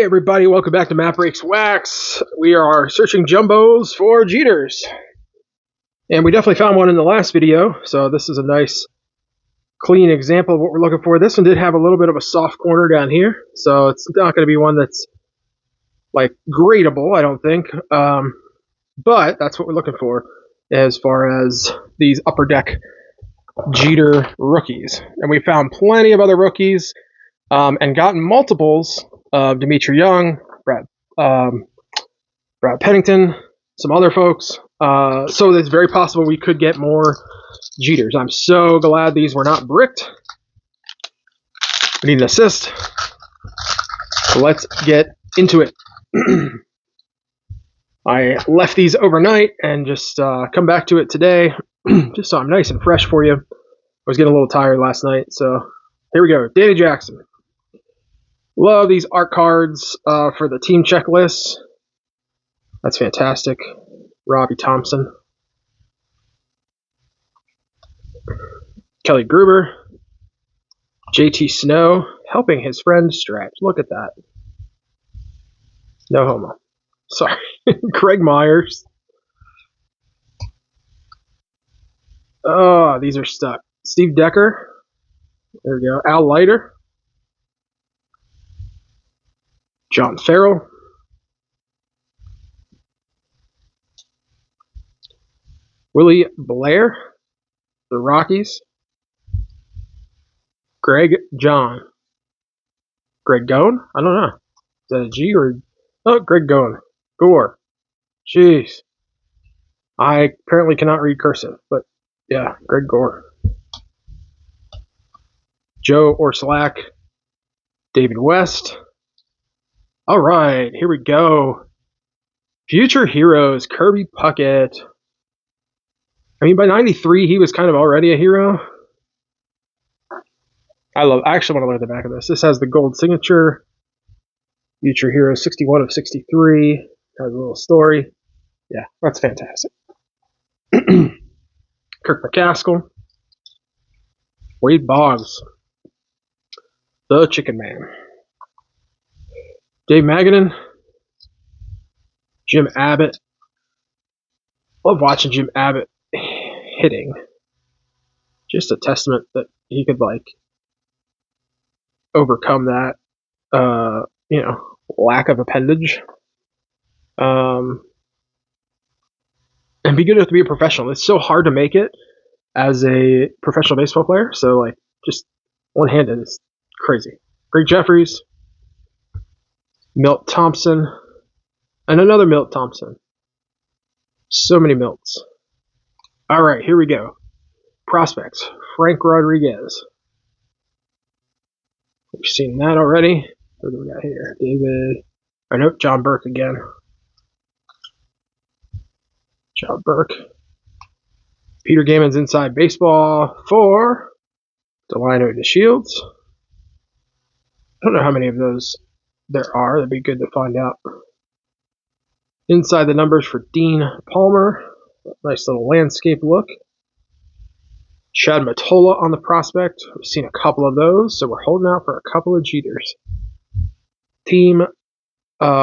Hey everybody, welcome back to Map Breaks Wax. We are searching jumbos for Jeters. And we definitely found one in the last video, so this is a nice clean example of what we're looking for. This one did have a little bit of a soft corner down here, so it's not going to be one that's like gradable, I don't think. But that's what we're looking for as far as these upper deck Jeter rookies. And we found plenty of other rookies and gotten multiples of Dimitri Young, Brad Pennington, some other folks. So it's very possible we could get more Jeters. I'm so glad these were not bricked. I need an assist. So let's get into it. I left these overnight and just come back to it today, just so I'm nice and fresh for you. I was getting a little tired last night, so here we go. Danny Jackson. Love these art cards for the team checklists. That's fantastic. Robbie Thompson. Kelly Gruber. JT Snow helping his friend stretch. Look at that. No homo. Sorry. Craig Myers. Oh, these are stuck. Steve Decker. There we go. Al Leiter. John Farrell. Willie Blair. The Rockies. Greg John. Greg Gone? I don't know. Is that a G or... Oh, Greg Gone. Gore. Jeez. I apparently cannot read cursive, but yeah, Greg Gore. Joe Orslack. David West. All right, here we go. Future Heroes, Kirby Puckett. I mean, by 93, he was kind of already a hero. I actually want to look at the back of this. This has the gold signature. Future Heroes, 61 of 63. Has a little story. Yeah, that's fantastic. Kirk McCaskill. Wade Boggs. The Chicken Man. Dave Magadan. Jim Abbott. Love watching Jim Abbott hitting. Just a testament that he could overcome that lack of appendage. And be good enough to be a professional. It's so hard to make it as a professional baseball player. So just one-handed is crazy. Greg Jeffries. Milt Thompson. And another Milt Thompson. So many Milts. All right, here we go. Prospects. Frank Rodriguez. We've seen that already. What do we got here? David. Oh, nope, John Burke again. John Burke. Peter Gaiman's Inside Baseball for Delino DeShields. I don't know how many of those there are. That'd be good to find out. Inside the Numbers for Dean Palmer. Nice little landscape look. Chad Matola on the prospect. We've seen a couple of those, so we're holding out for a couple of Jeters. Team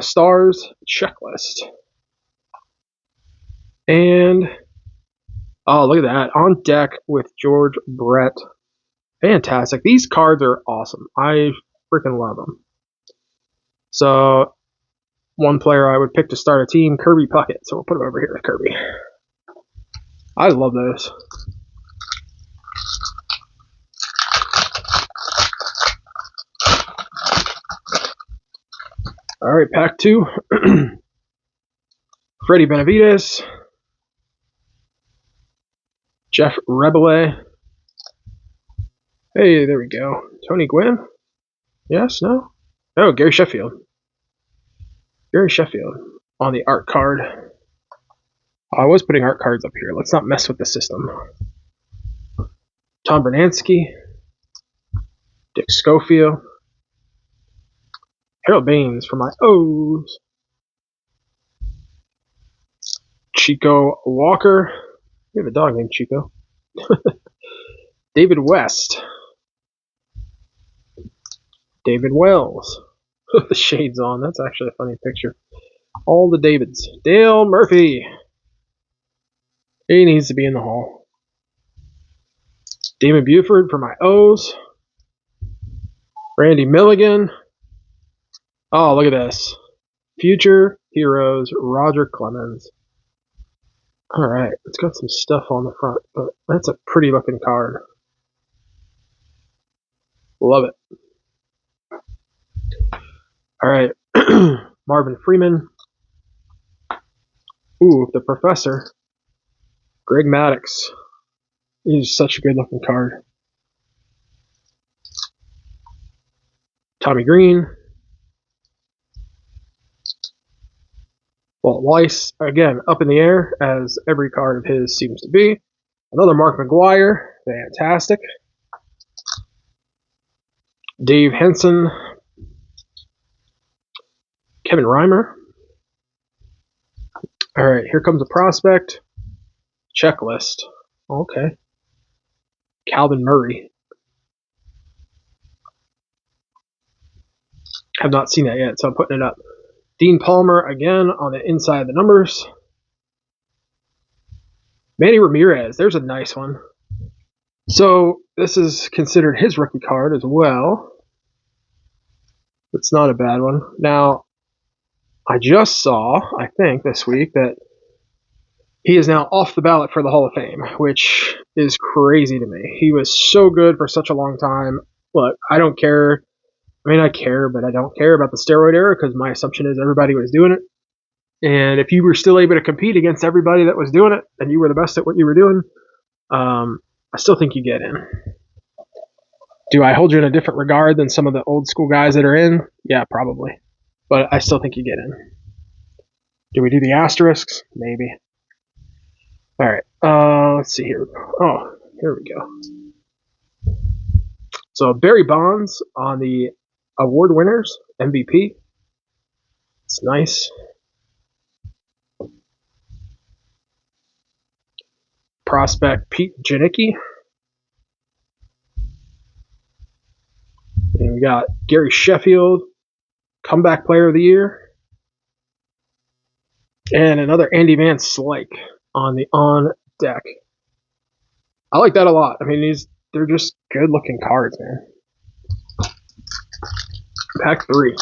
Stars checklist. And, oh, look at that. On deck with George Brett. Fantastic. These cards are awesome. I freaking love them. So, one player I would pick to start a team, Kirby Puckett. So we'll put him over here with Kirby. I love those. All right, pack 2. Freddie Benavides. Jeff Rebele. Hey, there we go. Tony Gwynn? Yes, no? Oh, Gary Sheffield. Gary Sheffield on the art card. I was putting art cards up here. Let's not mess with the system. Tom Bernansky. Dick Schofield. Harold Baines for my O's. Chico Walker. We have a dog named Chico. David West. David Wells. With the shades on. That's actually a funny picture. All the Davids. Dale Murphy. He needs to be in the hall. Damon Buford for my O's. Randy Milligan. Oh, look at this. Future Heroes, Roger Clemens. Alright, it's got some stuff on the front, but that's a pretty looking card. Love it. Alright, Marvin Freeman. Ooh, the Professor. Greg Maddux. He's such a good looking card. Tommy Green. Walt Weiss, again, up in the air, as every card of his seems to be. Another Mark McGuire. Fantastic. Dave Henson. Kevin Reimer. Alright, here comes a prospect. Checklist. Okay. Calvin Murray. Have not seen that yet, so I'm putting it up. Dean Palmer again on the inside of the numbers. Manny Ramirez, there's a nice one. So this is considered his rookie card as well. It's not a bad one. Now, I just saw, I think this week, that he is now off the ballot for the Hall of Fame, which is crazy to me. He was so good for such a long time. Look, I don't care. I mean, I care, but I don't care about the steroid era because my assumption is everybody was doing it. And if you were still able to compete against everybody that was doing it and you were the best at what you were doing, I still think you get in. Do I hold you in a different regard than some of the old school guys that are in? Yeah, probably. But I still think you get in. Do we do the asterisks? Maybe. All right. Let's see here. Oh, here we go. So Barry Bonds on the award winners, MVP. It's nice. Prospect Pete Janicki. And we got Gary Sheffield, comeback player of the year. And another Andy Van Slyke on the on deck. I like that a lot. I mean, they're just good looking cards, man. Pack 3.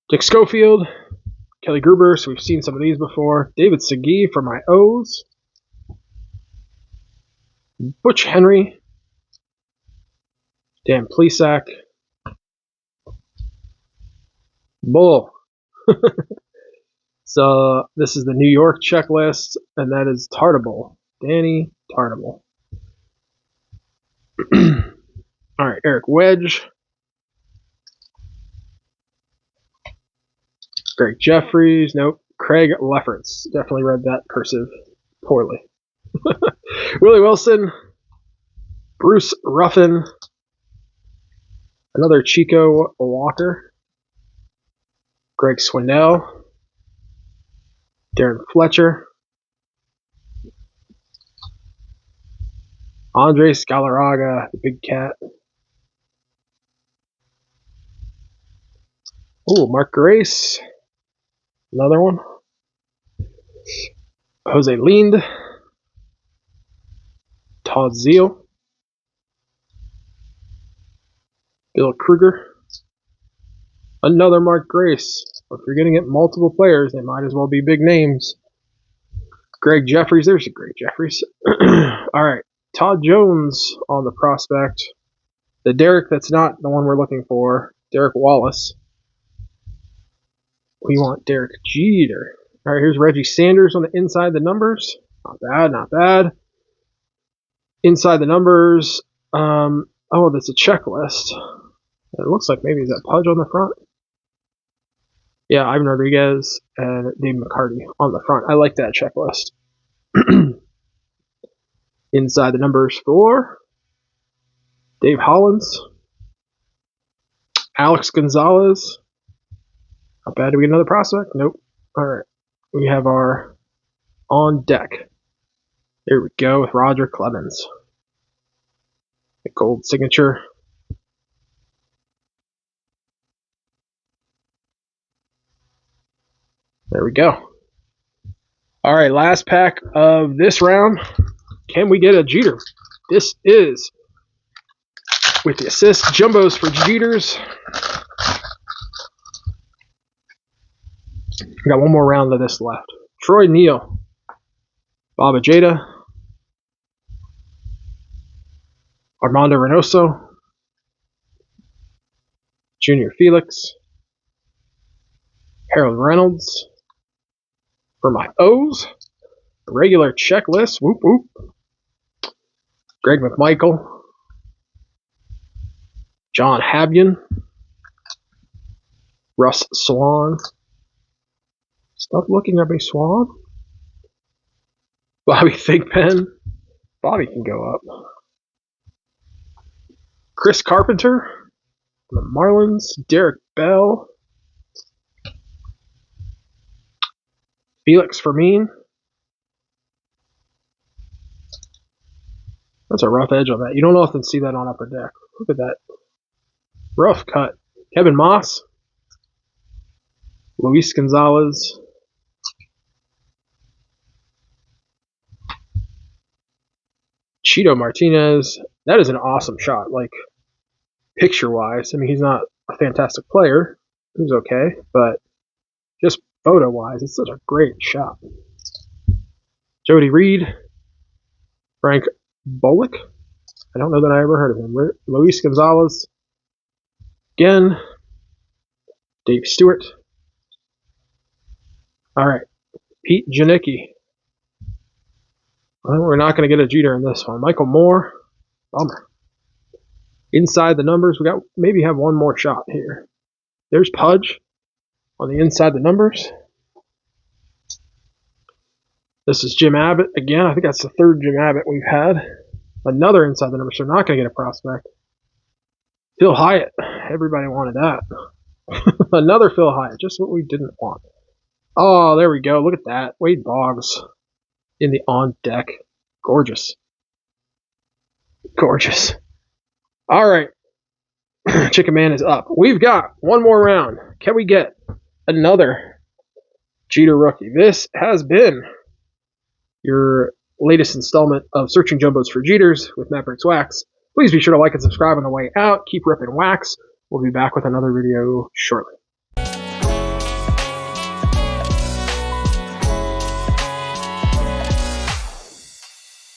Dick Schofield, Kelly Gruber, so we've seen some of these before. David Segui for my O's. Butch Henry. Dan Plesac. Bull. So this is the New York checklist, and that is Tartable. Danny Tartable. All right, Eric Wedge. Greg Jeffries. Nope. Craig Lefferts. Definitely read that cursive poorly. Willie Wilson. Bruce Ruffin. Another Chico Walker. Greg Swindell. Darren Fletcher. Andre Scalaraga, the big cat. Oh, Mark Grace. Another one. Jose Lind. Todd Zeal. Bill Kruger. Another Mark Grace. If you're going to get multiple players, they might as well be big names. Greg Jeffries. There's a Greg Jeffries. All right. Todd Jones on the prospect. The Derek that's not the one we're looking for. Derek Wallace. We want Derek Jeter. All right, here's Reggie Sanders on the inside the numbers. Not bad, not bad. Inside the numbers. Oh, that's a checklist. It looks like maybe is that Pudge on the front? Yeah, Ivan Rodriguez and Dave McCarty on the front. I like that checklist. Inside the numbers for Dave Hollins. Alex Gonzalez. Not bad. Do we get another prospect? Nope. Alright, we have our on deck. There we go with Roger Clemens. The gold signature. There we go. Alright, last pack of this round. Can we get a Jeter? This is with the assist jumbos for Jeters. We got one more round of this left. Troy Neal, Baba Jada, Armando Reynoso, Junior Felix, Harold Reynolds. For my O's, regular checklist. Whoop whoop. Greg McMichael, John Habyan, Russ Swan. Stop looking at me, Swan. Bobby Thigpen. Bobby can go up. Chris Carpenter, the Marlins. Derek Bell. Felix Fermin. That's a rough edge on that. You don't often see that on Upper Deck. Look at that. Rough cut. Kevin Moss. Luis Gonzalez. Cheeto Martinez. That is an awesome shot. Like, picture-wise. I mean, he's not a fantastic player. He's okay. But just photo-wise, it's such a great shot. Jody Reed. Frank Bullock. I don't know that I ever heard of him. Luis Gonzalez. Again. Dave Stewart. Alright. Pete Janicki. Well, we're not going to get a Jeter in this one. Michael Moore. Bummer. Inside the numbers, we got maybe have one more shot here. There's Pudge on the inside the numbers. This is Jim Abbott again. I think that's the third Jim Abbott we've had. Another inside the numbers, so not going to get a prospect. Phil Hyatt. Everybody wanted that. Another Phil Hyatt, just what we didn't want. Oh, there we go. Look at that. Wade Boggs in the on deck. Gorgeous. Gorgeous. All right. Chicken Man is up. We've got one more round. Can we get another Jeter rookie? This has been your latest installment of Searching Jumbos for Jeters with Mavericks Wax. Please be sure to like and subscribe on the way out. Keep ripping wax. We'll be back with another video shortly.